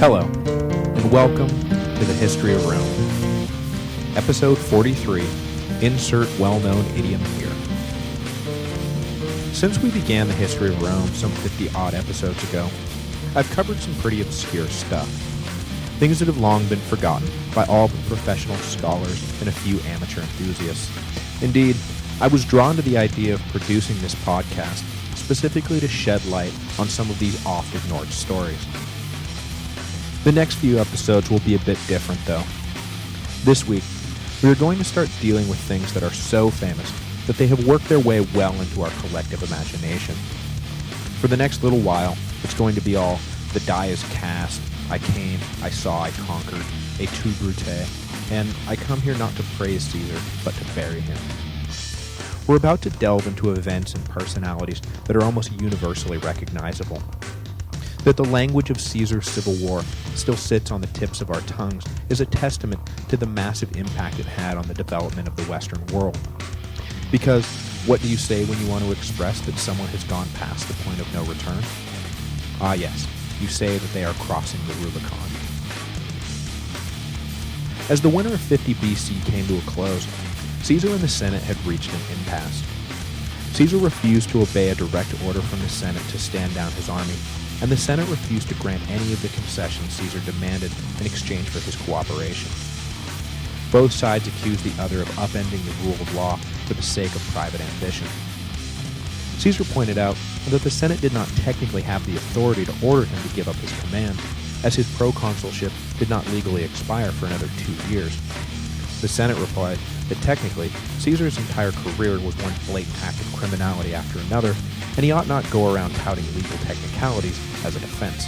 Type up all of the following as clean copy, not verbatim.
Hello, and welcome to the History of Rome. Episode 43, insert well-known idiom here. Since we began the history of Rome some 50-odd episodes ago, I've covered some pretty obscure stuff. Things that have long been forgotten by all but professional scholars and a few amateur enthusiasts. Indeed, I was drawn to the idea of producing this podcast specifically to shed light on some of these oft-ignored stories. The next few episodes will be a bit different, though. This week, we are going to start dealing with things that are so famous that they have worked their way well into our collective imagination. For the next little while, it's going to be all the die is cast, I came, I saw, I conquered, et tu brute, and I come here not to praise Caesar, but to bury him. We're about to delve into events and personalities that are almost universally recognizable. That the language of Caesar's civil war still sits on the tips of our tongues is a testament to the massive impact it had on the development of the Western world. Because what do you say when you want to express that someone has gone past the point of no return? Ah yes, you say that they are crossing the Rubicon. As the winter of 50 BC came to a close, Caesar and the Senate had reached an impasse. Caesar refused to obey a direct order from the Senate to stand down his army, and the Senate refused to grant any of the concessions Caesar demanded in exchange for his cooperation. Both sides accused the other of upending the rule of law for the sake of private ambition. Caesar pointed out that the Senate did not technically have the authority to order him to give up his command, as his proconsulship did not legally expire for another 2 years. The Senate replied that technically, Caesar's entire career was one blatant act of criminality after another, and he ought not go around touting legal technicalities as a defense.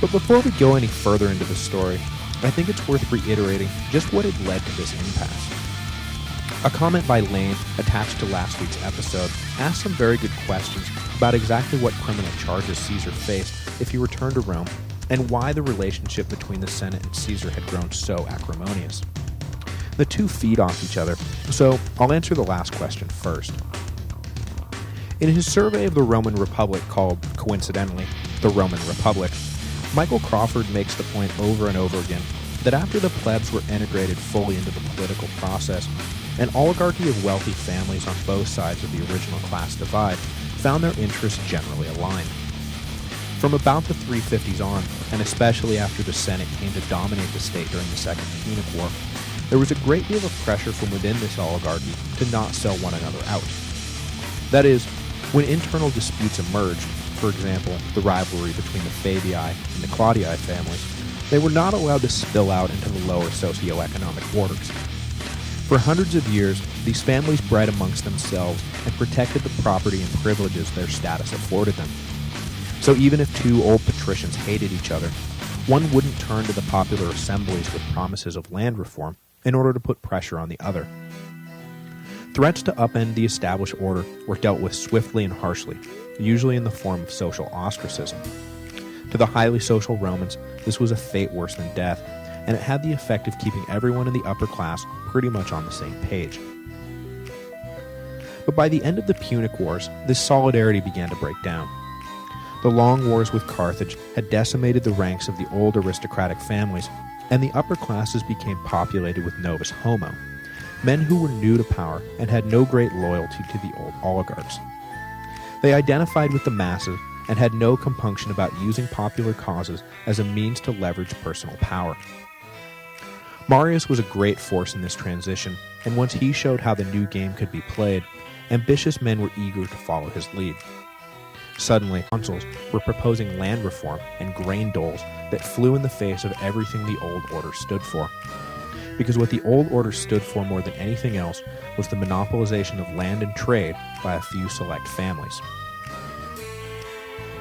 But before we go any further into the story, I think it's worth reiterating just what had led to this impasse. A comment by Lane attached to last week's episode asked some very good questions about exactly what criminal charges Caesar faced if he returned to Rome, and why the relationship between the Senate and Caesar had grown so acrimonious. The two feed off each other, so I'll answer the last question first. In his survey of the Roman Republic called, coincidentally, The Roman Republic, Michael Crawford makes the point over and over again that after the plebs were integrated fully into the political process, an oligarchy of wealthy families on both sides of the original class divide found their interests generally aligned. From about the 350s on, and especially after the Senate came to dominate the state during the Second Punic War, there was a great deal of pressure from within this oligarchy to not sell one another out. That is, when internal disputes emerged, for example, the rivalry between the Fabii and the Claudii families, they were not allowed to spill out into the lower socioeconomic orders. For hundreds of years, these families bred amongst themselves and protected the property and privileges their status afforded them. So even if two old patricians hated each other, one wouldn't turn to the popular assemblies with promises of land reform in order to put pressure on the other. Threats to upend the established order were dealt with swiftly and harshly, usually in the form of social ostracism. To the highly social Romans, this was a fate worse than death, and it had the effect of keeping everyone in the upper class pretty much on the same page. But by the end of the Punic Wars, this solidarity began to break down. The long wars with Carthage had decimated the ranks of the old aristocratic families, and the upper classes became populated with novus homo, men who were new to power and had no great loyalty to the old oligarchs. They identified with the masses and had no compunction about using popular causes as a means to leverage personal power. Marius was a great force in this transition, and once he showed how the new game could be played, ambitious men were eager to follow his lead. Suddenly, consuls were proposing land reform and grain doles that flew in the face of everything the old order stood for. Because what the old order stood for more than anything else was the monopolization of land and trade by a few select families.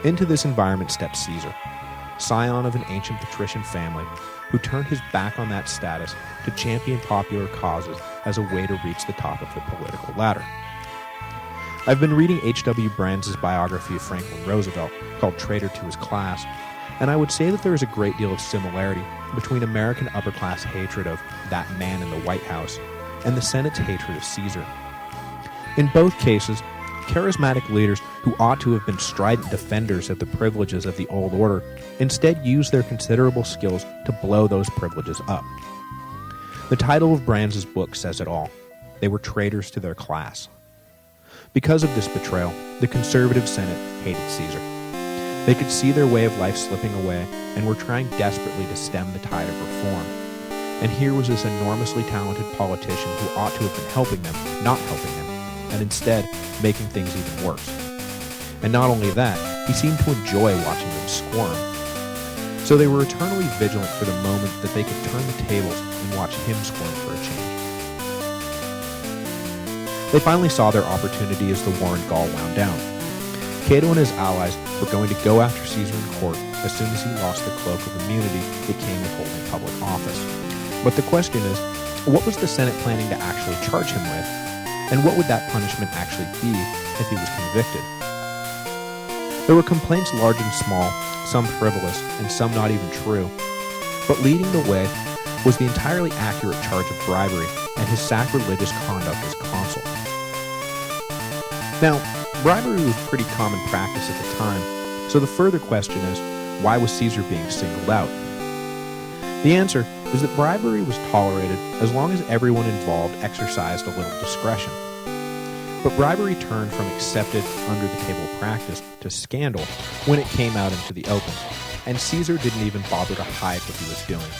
Into this environment stepped Caesar, scion of an ancient patrician family, who turned his back on that status to champion popular causes as a way to reach the top of the political ladder. I've been reading H.W. Brands' biography of Franklin Roosevelt, called Traitor to His Class, and I would say that there is a great deal of similarity between American upper-class hatred of that man in the White House and the Senate's hatred of Caesar. In both cases, charismatic leaders who ought to have been strident defenders of the privileges of the old order instead used their considerable skills to blow those privileges up. The title of Brands' book says it all. They were traitors to their class. Because of this betrayal, the conservative Senate hated Caesar. They could see their way of life slipping away and were trying desperately to stem the tide of reform. And here was this enormously talented politician who ought to have been helping them, not helping them, and instead making things even worse. And not only that, he seemed to enjoy watching them squirm. So they were eternally vigilant for the moment that they could turn the tables and watch him squirm for a change. They finally saw their opportunity as the war in Gaul wound down. Cato and his allies were going to go after Caesar in court as soon as he lost the cloak of immunity that came with holding public office. But the question is, what was the Senate planning to actually charge him with? And what would that punishment actually be if he was convicted? There were complaints large and small, some frivolous, and some not even true. But leading the way was the entirely accurate charge of bribery and his sacrilegious conduct as consul. Now, bribery was pretty common practice at the time, so the further question is, why was Caesar being singled out? The answer is that bribery was tolerated as long as everyone involved exercised a little discretion. But bribery turned from accepted under-the-table practice to scandal when it came out into the open, and Caesar didn't even bother to hide what he was doing.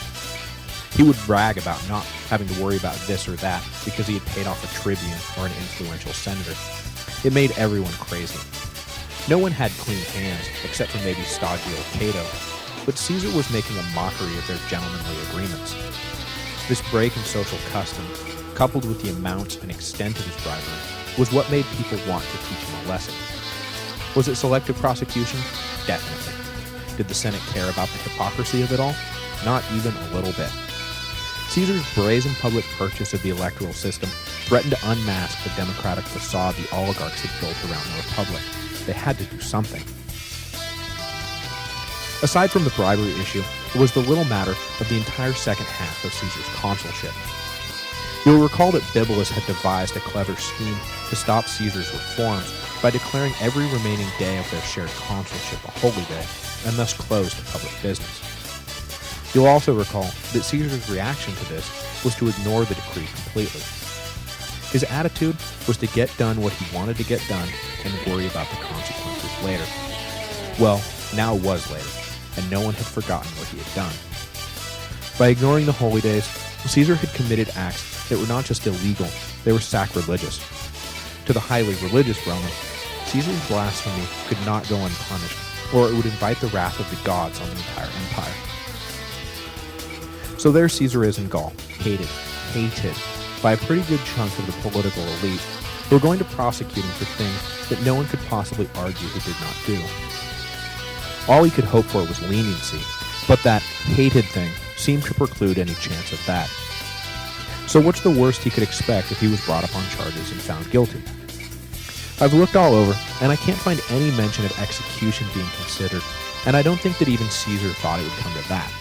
He would brag about not having to worry about this or that because he had paid off a tribune or an influential senator. It made everyone crazy. No one had clean hands, except for maybe stodgy old Cato, but Caesar was making a mockery of their gentlemanly agreements. This break in social custom, coupled with the amount and extent of his bribery, was what made people want to teach him a lesson. Was it selective prosecution? Definitely. Did the Senate care about the hypocrisy of it all? Not even a little bit. Caesar's brazen public purchase of the electoral system threatened to unmask the democratic facade the oligarchs had built around the republic. They had to do something. Aside from the bribery issue, it was the little matter of the entire second half of Caesar's consulship. You'll recall that Bibulus had devised a clever scheme to stop Caesar's reforms by declaring every remaining day of their shared consulship a holy day, and thus closed to public business. You'll also recall that Caesar's reaction to this was to ignore the decree completely. His attitude was to get done what he wanted to get done and worry about the consequences later. Well, now it was later, and no one had forgotten what he had done. By ignoring the holy days, Caesar had committed acts that were not just illegal, they were sacrilegious. To the highly religious Romans, Caesar's blasphemy could not go unpunished, or it would invite the wrath of the gods on the entire empire. So there Caesar is in Gaul, hated by a pretty good chunk of the political elite who are going to prosecute him for things that no one could possibly argue he did not do. All he could hope for was leniency, but that hated thing seemed to preclude any chance of that. So what's the worst he could expect if he was brought up on charges and found guilty? I've looked all over, and I can't find any mention of execution being considered, and I don't think that even Caesar thought it would come to that.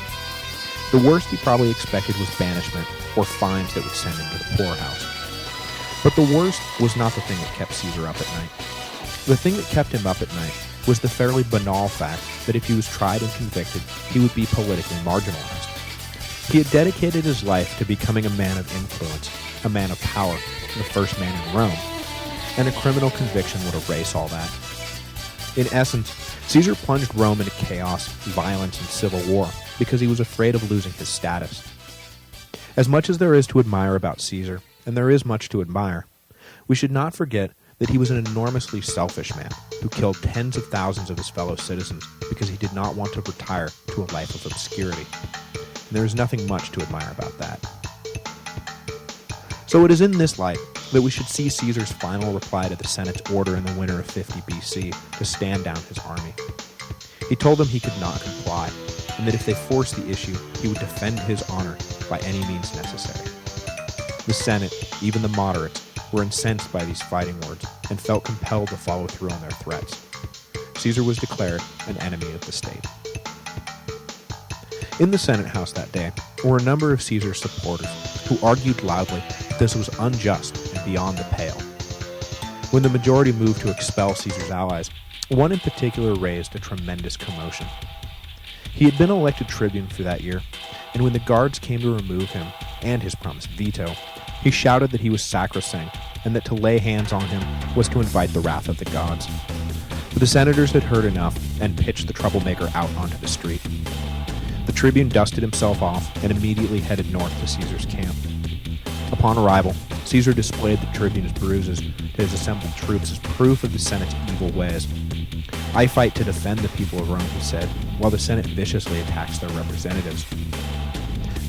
The worst he probably expected was banishment, or fines that would send him to the poorhouse. But the worst was not the thing that kept Caesar up at night. The thing that kept him up at night was the fairly banal fact that if he was tried and convicted, he would be politically marginalized. He had dedicated his life to becoming a man of influence, a man of power, the first man in Rome, and a criminal conviction would erase all that. In essence, Caesar plunged Rome into chaos, violence, and civil war because he was afraid of losing his status. As much as there is to admire about Caesar, and there is much to admire, we should not forget that he was an enormously selfish man who killed tens of thousands of his fellow citizens because he did not want to retire to a life of obscurity. And there is nothing much to admire about that. So it is in this light that we should see Caesar's final reply to the Senate's order in the winter of 50 BC to stand down his army. He told them he could not comply, and that if they forced the issue, he would defend his honor by any means necessary. The Senate, even the moderates, were incensed by these fighting words and felt compelled to follow through on their threats. Caesar was declared an enemy of the state. In the Senate House that day were a number of Caesar's supporters who argued loudly that this was unjust and beyond the pale. When the majority moved to expel Caesar's allies, one in particular raised a tremendous commotion. He had been elected tribune for that year, and when the guards came to remove him and his promised veto, he shouted that he was sacrosanct and that to lay hands on him was to invite the wrath of the gods. But the senators had heard enough and pitched the troublemaker out onto the street. The tribune dusted himself off and immediately headed north to Caesar's camp. Upon arrival, Caesar displayed the tribune's bruises to his assembled troops as proof of the Senate's evil ways. "I fight to defend the people of Rome," he said, while the Senate viciously attacks their representatives.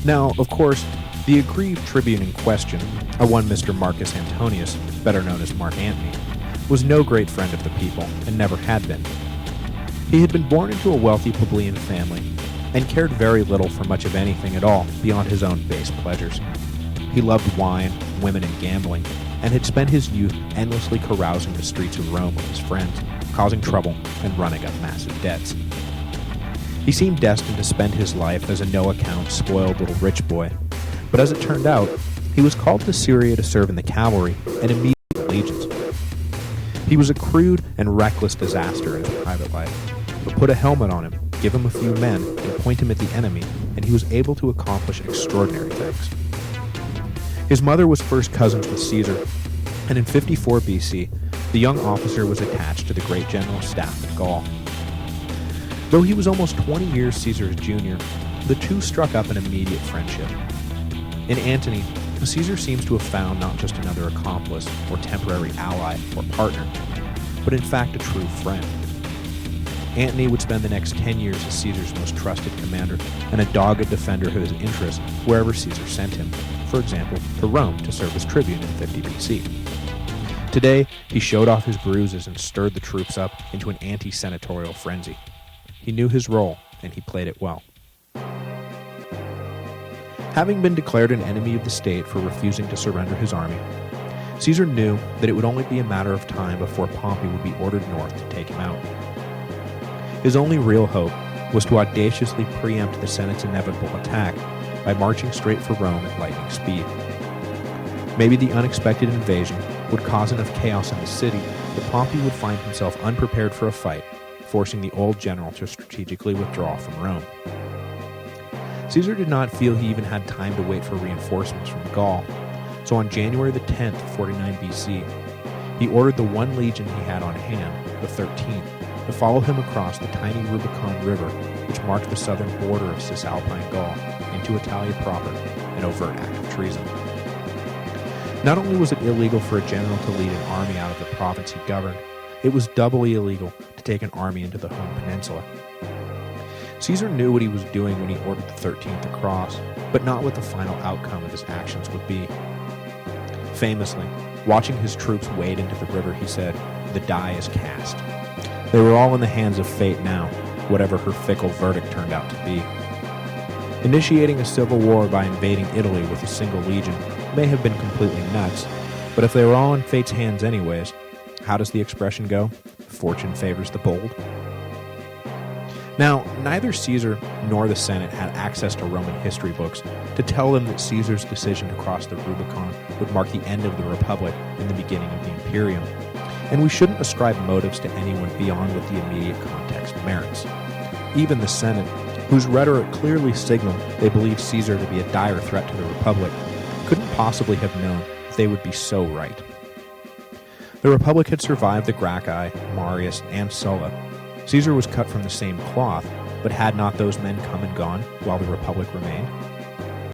Now, of course, the aggrieved tribune in question, a one Mr. Marcus Antonius, better known as Mark Antony, was no great friend of the people and never had been. He had been born into a wealthy plebeian family and cared very little for much of anything at all beyond his own base pleasures. He loved wine, women, and gambling, and had spent his youth endlessly carousing the streets of Rome with his friends, causing trouble and running up massive debts. He seemed destined to spend his life as a no-account, spoiled little rich boy, but as it turned out, he was called to Syria to serve in the cavalry and immediate legions. He was a crude and reckless disaster in his private life, but put a helmet on him, give him a few men, and point him at the enemy, and he was able to accomplish extraordinary things. His mother was first cousins with Caesar, and in 54 BC, the young officer was attached to the great general staff of Gaul. Though he was almost 20 years Caesar's junior, the two struck up an immediate friendship. In Antony, Caesar seems to have found not just another accomplice or temporary ally or partner, but in fact a true friend. Antony would spend the next 10 years as Caesar's most trusted commander and a dogged defender of his interests wherever Caesar sent him, for example, to Rome to serve as tribune in 50 BC. Today, he showed off his bruises and stirred the troops up into an anti-senatorial frenzy. He knew his role, and he played it well. Having been declared an enemy of the state for refusing to surrender his army, Caesar knew that it would only be a matter of time before Pompey would be ordered north to take him out. His only real hope was to audaciously preempt the Senate's inevitable attack by marching straight for Rome at lightning speed. Maybe the unexpected invasion would cause enough chaos in the city that Pompey would find himself unprepared for a fight, forcing the old general to strategically withdraw from Rome. Caesar did not feel he even had time to wait for reinforcements from Gaul, so on January the 10th, 49 BC, he ordered the one legion he had on hand, the 13th, to follow him across the tiny Rubicon River, which marked the southern border of Cisalpine Gaul, into Italia proper, an overt act of treason. Not only was it illegal for a general to lead an army out of the province he governed, it was doubly illegal to take an army into the home peninsula. Caesar knew what he was doing when he ordered the 13th across, but not what the final outcome of his actions would be. Famously, watching his troops wade into the river, he said, "The die is cast." They were all in the hands of fate now, whatever her fickle verdict turned out to be. Initiating a civil war by invading Italy with a single legion may have been completely nuts, but if they were all in fate's hands anyways, how does the expression go? Fortune favors the bold. Now, neither Caesar nor the Senate had access to Roman history books to tell them that Caesar's decision to cross the Rubicon would mark the end of the Republic and the beginning of the Imperium, and we shouldn't ascribe motives to anyone beyond what the immediate context merits. Even the Senate, whose rhetoric clearly signaled they believed Caesar to be a dire threat to the Republic, couldn't possibly have known they would be so right. The Republic had survived the Gracchi, Marius, and Sulla. Caesar was cut from the same cloth, but had not those men come and gone while the Republic remained?